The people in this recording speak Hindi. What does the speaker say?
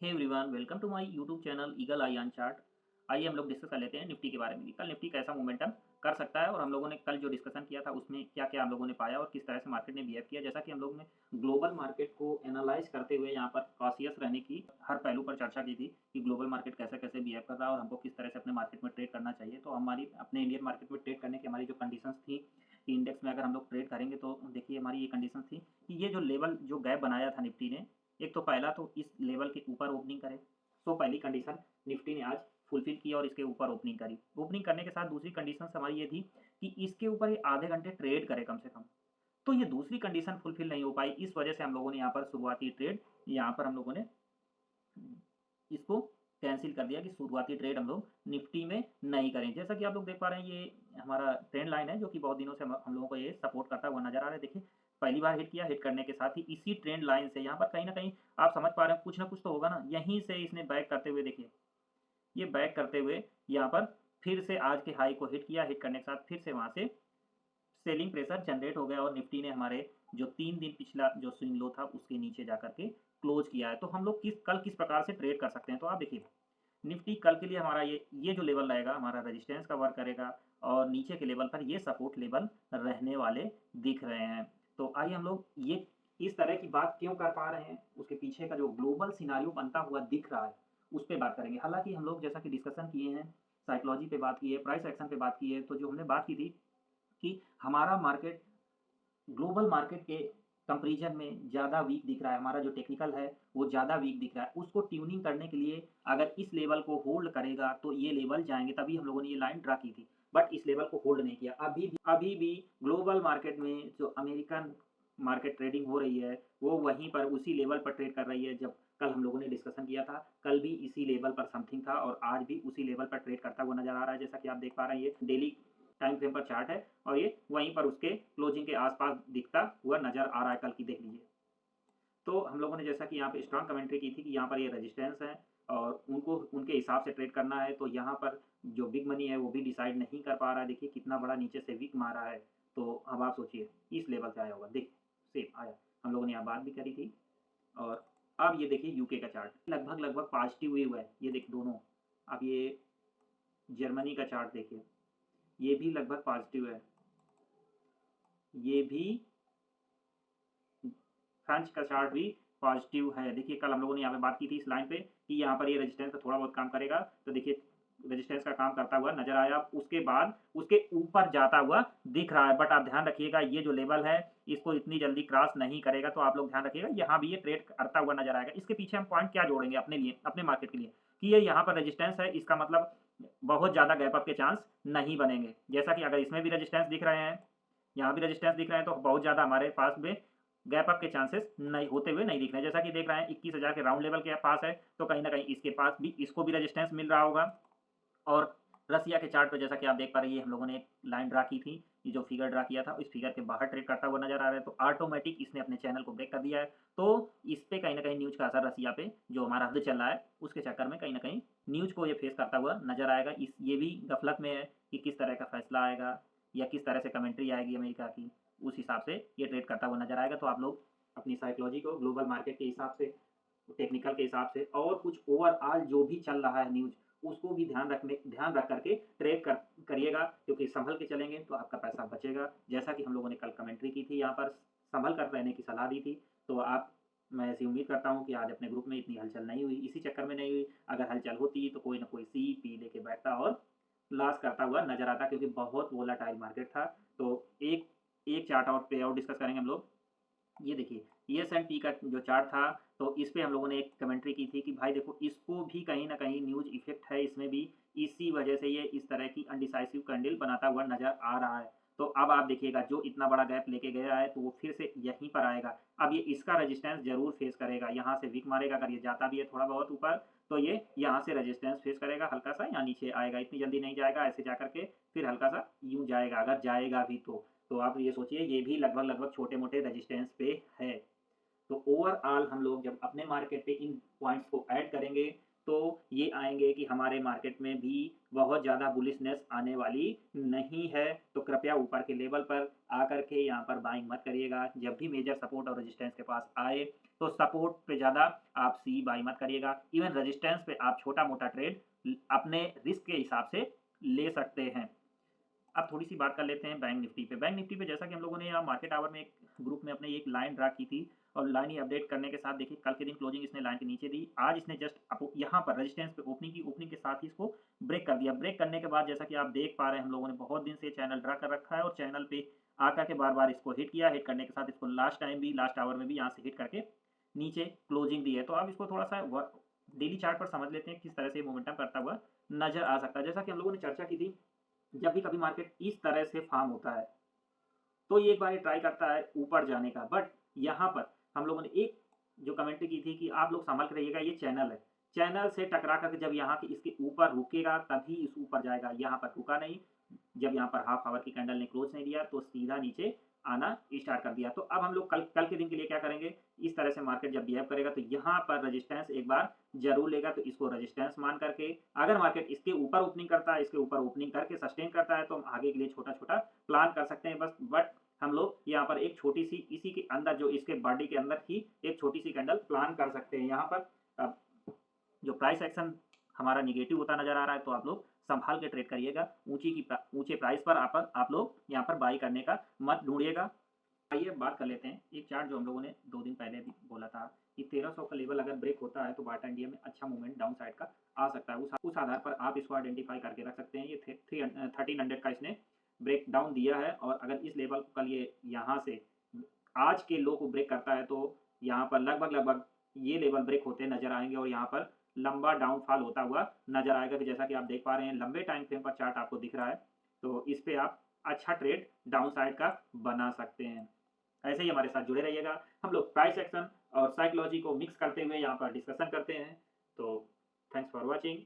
Hey everyone, welcome to my YouTube channel eagle eye on chart. आइए हम लोग डिस्कस कर लेते हैं निफ्टी के बारे में कि कल निफ्टी कैसा मोमेंटम कर सकता है और हम लोगों ने कल जो डिस्कशन किया था उसमें क्या क्या हम लोगों ने पाया और किस तरह से मार्केट ने बिहेव किया। जैसा कि हम लोग ने ग्लोबल मार्केट को एनालाइज करते हुए यहाँ पर कॉशियस रहने की हर पहलू पर चर्चा की थी कि ग्लोबल मार्केट कैसे कैसे बिहेव कर रहा है और हमको किस तरह से अपने मार्केट में ट्रेड करना चाहिए। तो हमारी अपने इंडियन मार्केट में ट्रेड करने की हमारी जो कंडीशंस थी कि इंडेक्स में अगर हम लोग ट्रेड करेंगे तो देखिए हमारी ये कंडीशन थी कि ये जो लेवल जो गैप बनाया था निफ्टी ने, एक तो पहला तो इस लेवल के ऊपर ओपनिंग करे। तो पहली कंडीशन निफ्टी ने आज फुलफिल की और इसके ऊपर ओपनिंग करी। ओपनिंग करने के साथ दूसरी कंडीशन हमारी ये थी कि इसके ऊपर ये आधे घंटे ट्रेड करे कम से कम। तो ये दूसरी कंडीशन फुलफिल नहीं हो पाई, इस वजह से हम लोगों ने यहाँ पर शुरुआती ट्रेड यहाँ पर हम लोगों ने इसको कैंसिल कर दिया कि शुरुआती ट्रेड हम लोग निफ्टी में नहीं करें। जैसा कि आप लोग देख पा रहे हैं, ये हमारा ट्रेंड लाइन है जो कि बहुत दिनों से हम लोगों को ये सपोर्ट करता हुआ नजर आ रहा है। देखिए पहली बार हिट किया, हिट करने के साथ ही इसी ट्रेंड लाइन से यहाँ पर कहीं ना कहीं आप समझ पा रहे हैं कुछ ना कुछ तो होगा ना, यहीं से इसने बैक करते हुए देखिए ये बैक करते हुए यहाँ पर फिर से आज के हाई को हिट किया। हिट करने के साथ फिर से वहाँ से सेलिंग प्रेशर जनरेट हो गया और निफ्टी ने हमारे जो 3 दिन पिछला जो स्विंग लो था उसके नीचे जाकर के क्लोज किया है। तो हम लोग कल किस प्रकार से ट्रेड कर सकते हैं, तो आप देखिए निफ्टी कल के लिए हमारा ये जो लेवल रहेगा हमारा रेजिस्टेंस का वर्क करेगा और नीचे के लेवल पर ये सपोर्ट लेवल रहने वाले दिख रहे हैं। तो आइए हम लोग ये इस तरह की बात क्यों कर पा रहे हैं, उसके पीछे का जो ग्लोबल सिनारियो बनता हुआ दिख रहा है उस पर बात करेंगे। हालांकि हम लोग जैसा कि डिस्कशन किए हैं, साइकोलॉजी पे बात की है, प्राइस एक्शन पे बात की है, तो जो हमने बात की थी कि हमारा मार्केट ग्लोबल मार्केट के कंपैरिजन में ज़्यादा वीक दिख रहा है, हमारा जो टेक्निकल है वो ज़्यादा वीक दिख रहा है। उसको ट्यूनिंग करने के लिए अगर इस लेवल को होल्ड करेगा तो ये लेवल जाएंगे, तभी हम लोगों ने ये लाइन ड्रा की थी। बट इस लेवल को होल्ड नहीं किया। अभी भी ग्लोबल मार्केट में जो अमेरिकन मार्केट ट्रेडिंग हो रही है वो वहीं पर उसी लेवल पर ट्रेड कर रही है। जब कल हम लोगों ने डिस्कशन किया था, कल भी इसी लेवल पर समथिंग था और आज भी उसी लेवल पर ट्रेड करता हुआ नजर आ रहा है। जैसा कि आप देख पा रहे हैं, ये डेली टाइम फ्रेम पर चार्ट है और ये वहीं पर उसके क्लोजिंग के आसपास दिखता हुआ नजर आ रहा है। कल की देख लीजिए। तो हम लोगों ने जैसा कि यहाँ पे स्ट्रांग कमेंट्री की थी कि यहाँ पर ये रेजिस्टेंस है और उनको उनके हिसाब से ट्रेड करना है। तो यहाँ पर जो बिग मनी है वो भी डिसाइड नहीं कर पा रहा है। देखिए कितना बड़ा नीचे से वीक मारा है। तो अब आप सोचिए इस लेवल से आया होगा, देख सेम आया। हम लोगों ने यहाँ बात भी करी थी। और अब ये देखिए यूके का चार्ट लगभग लगभग पॉजिटिव हुए हुआ है। ये देख दोनों। अब ये जर्मनी का चार्ट देखिए, ये भी लगभग पॉजिटिव है। ये भी फ्रेंच का चार्ट भी पॉजिटिव है। देखिए कल हम लोगों ने यहाँ पे बात की थी इस लाइन पे कि यहाँ पर ये रेजिस्टेंस का थोड़ा बहुत काम करेगा। तो देखिए रेजिस्टेंस का काम करता हुआ नजर आया, उसके बाद उसके ऊपर जाता हुआ दिख रहा है। बट आप ध्यान रखिएगा ये जो लेवल है इसको इतनी जल्दी क्रॉस नहीं करेगा। तो आप लोग ध्यान रखिएगा यहाँ भी ये ट्रेड करता हुआ नजर आएगा। इसके पीछे हम पॉइंट क्या जोड़ेंगे अपने लिए, अपने मार्केट के लिए, कि ये यहाँ पर रेजिस्टेंस है, इसका मतलब बहुत ज्यादा गैप अप के चांस नहीं बनेंगे। जैसा कि अगर इसमें भी रेजिस्टेंस दिख रहे हैं, यहाँ भी रेजिस्टेंस दिख रहे हैं, तो बहुत ज़्यादा हमारे पास में गैप अप के चांसेस नहीं होते हुए नहीं दिख रहे हैं। जैसा कि देख रहे हैं 21,000 के राउंड लेवल के पास है, तो कहीं ना कहीं इसके पास भी इसको भी रेजिस्टेंस मिल रहा होगा। और रसिया के चार्ट पर जैसा कि आप देख पा रहे हैं, हम लोगों ने एक लाइन ड्रा की थी, ये जो फिगर ड्रा किया था इस फिगर के बाहर ट्रेड करता हुआ नजर आ रहा है। तो ऑटोमेटिक इसने अपने चैनल को ब्रेक कर दिया है। तो इस पे कहीं ना कहीं न्यूज का असर रसिया पे जो हमारा हद चल रहा है उसके चक्कर में कहीं ना कहीं न्यूज को ये फेस करता हुआ नजर आएगा। इस ये भी गफलत में है कि किस तरह का फैसला आएगा या किस तरह से कमेंट्री आएगी अमेरिका की, उस हिसाब से ये ट्रेड करता हुआ नजर आएगा। तो आप लोग अपनी साइकोलॉजी को ग्लोबल मार्केट के हिसाब से, टेक्निकल के हिसाब से और कुछ ओवरऑल जो भी चल रहा है न्यूज, उसको भी ध्यान रख करके ट्रेड करिएगा, क्योंकि संभल के चलेंगे तो आपका पैसा बचेगा। जैसा कि हम लोगों ने कल कमेंट्री की थी, यहाँ पर संभल कर रहने की सलाह दी थी। तो आप, मैं ऐसी उम्मीद करता हूँ कि आज अपने ग्रुप में इतनी हलचल नहीं हुई, इसी चक्कर में नहीं हुई। अगर हलचल होती तो कोई ना कोई सी पी लेके बैठता और लॉस करता हुआ नजर आता, क्योंकि बहुत वोलाटाइल मार्केट था। तो एक एक चार्ट आउट पे और डिस्कस करेंगे हम लोग। ये देखिए ES&P का जो चार्ट था, तो इस पे हम लोगों ने एक कमेंट्री की थी कि भाई देखो इसको भी कहीं ना कहीं न्यूज इफेक्ट है इसमें भी, इसी वजह से ये इस तरह की अनडिसाइसिव कैंडल बनाता हुआ नजर आ रहा है। तो अब आप देखिएगा जो इतना बड़ा गैप लेके गया है तो वो फिर से यहीं पर आएगा। अब ये इसका रेजिस्टेंस जरूर फेस करेगा, यहाँ से वीक मारेगा। अगर ये जाता भी है थोड़ा बहुत ऊपर तो ये यहाँ से रेजिस्टेंस फेस करेगा, हल्का सा यहाँ नीचे आएगा, इतनी जल्दी नहीं जाएगा, ऐसे जाकर के फिर हल्का सा यूं जाएगा, अगर जाएगा भी तो आप ये सोचिए ये भी लगभग लगभग छोटे मोटे रेजिस्टेंस पे है। तो ओवरऑल हम लोग जब अपने मार्केट पे इन पॉइंट्स को ऐड करेंगे तो ये आएँगे कि हमारे मार्केट में भी बहुत ज़्यादा बुलिशनेस आने वाली नहीं है। तो कृपया ऊपर के लेवल पर आकर के यहाँ पर बाइंग मत करिएगा। जब भी मेजर सपोर्ट और रेजिस्टेंस के पास आए, तो सपोर्ट पे ज़्यादा आप सी बाई मत करिएगा। इवन रेजिस्टेंस पे आप छोटा-मोटा ट्रेड अपने रिस्क के हिसाब से ले सकते हैं। अब थोड़ी-सी बात कर लेते हैं बैंक निफ्टी पे। बैंक निफ्टी पे जैसा कि हम लोगों ने यहाँ मार्केट आवर में एक ग्रुप में अपने एक लाइन ड्रा की थी और लाइन ही अपडेट करने के साथ देखिए कल के दिन क्लोजिंग इसने लाइन के नीचे दी। आज इसने जस्ट यहाँ पर रेजिस्टेंस पे ओपनिंग की, ओपनिंग के साथ ही इसको ब्रेक कर दिया। ब्रेक करने के बाद जैसा कि आप देख पा रहे हैं हम लोगों ने बहुत दिन से चैनल ड्रा कर रखा है और चैनल पे आकर के बार-बार इसको हिट किया। हिट करने के साथ इसको लास्ट टाइम भी लास्ट आवर में भी यहाँ से हिट करके नीचे क्लोजिंग दी है। तो अब इसको थोड़ा-सा डेली चार्ट पर समझ लेते हैं किस तरह से मोमेंटम करता हुआ नज़र आ सकता है। जैसा कि हम लोगों ने चर्चा की थी, जब भी कभी मार्केट इस तरह से फॉर्म होता है, तो ये एक बार ट्राई करता है ऊपर जाने का। बट यहाँ पर हम लोगों ने एक जो कमेंट्री की थी कि आप लोग संभल के रहिएगा, ये चैनल है। चैनल से टकरा करके जब यहाँ के इसके ऊपर रुकेगा तभी इस ऊपर जाएगा। यहाँ पर रुका नहीं। जब यहाँ पर हाफ आवर की कैंडल ने क्लोज नहीं दिया तो सीधा नीचे आना स्टार्ट कर दिया। तो अब हम लोग कल कल के दिन के लिए क्या करेंगे, इस तरह से मार्केट जब बिहेव करेगा तो यहाँ पर रेजिस्टेंस एक बार जरूर लेगा। तो इसको रेजिस्टेंस मान करके अगर मार्केट इसके ऊपर ओपनिंग करता है, इसके ऊपर ओपनिंग करके सस्टेन करता है तो हम आगे के लिए छोटा-छोटा प्लान कर सकते हैं बस। बट हम लोग यहाँ पर एक छोटी-सी इसी के अंदर जो इसके बॉडी के अंदर ही एक छोटी-सी कैंडल प्लान कर सकते हैं। यहाँ पर अब जो प्राइस एक्शन हमारा नेगेटिव होता नज़र आ रहा है तो आप लोग संभाल के ट्रेड करिएगा। ऊँचे प्राइस पर आप लोग यहाँ पर बाई करने का मत ढूँढिएगा। आइए बात कर लेते हैं एक चार्ट जो हम लोगों ने 2 दिन पहले भी बोला था कि 1300 का लेवल अगर ब्रेक होता है तो बाटा इंडिया में अच्छा मूवमेंट डाउन साइड का आ सकता है। उस आधार पर आप इसको आइडेंटिफाई करके रख सकते हैं। ये 1300 का इसने ब्रेक डाउन दिया है और अगर इस लेवल को कल ये यहाँ से आज के लो को ब्रेक करता है तो यहाँ पर लगभग ये लेवल ब्रेक होते नज़र आएँगे और यहाँ पर लंबा डाउनफॉल होता हुआ नज़र आएगा। कि जैसा कि आप देख पा रहे हैं लंबे टाइम फ्रेम पर चार्ट आपको दिख रहा है, तो इस पे आप अच्छा ट्रेड डाउन साइड का बना सकते हैं। ऐसे ही हमारे साथ जुड़े रहिएगा। हम लोग प्राइस एक्शन और साइकोलॉजी को मिक्स करते हुए यहाँ पर डिस्कशन करते हैं। तो थैंक्स फॉर वॉचिंग।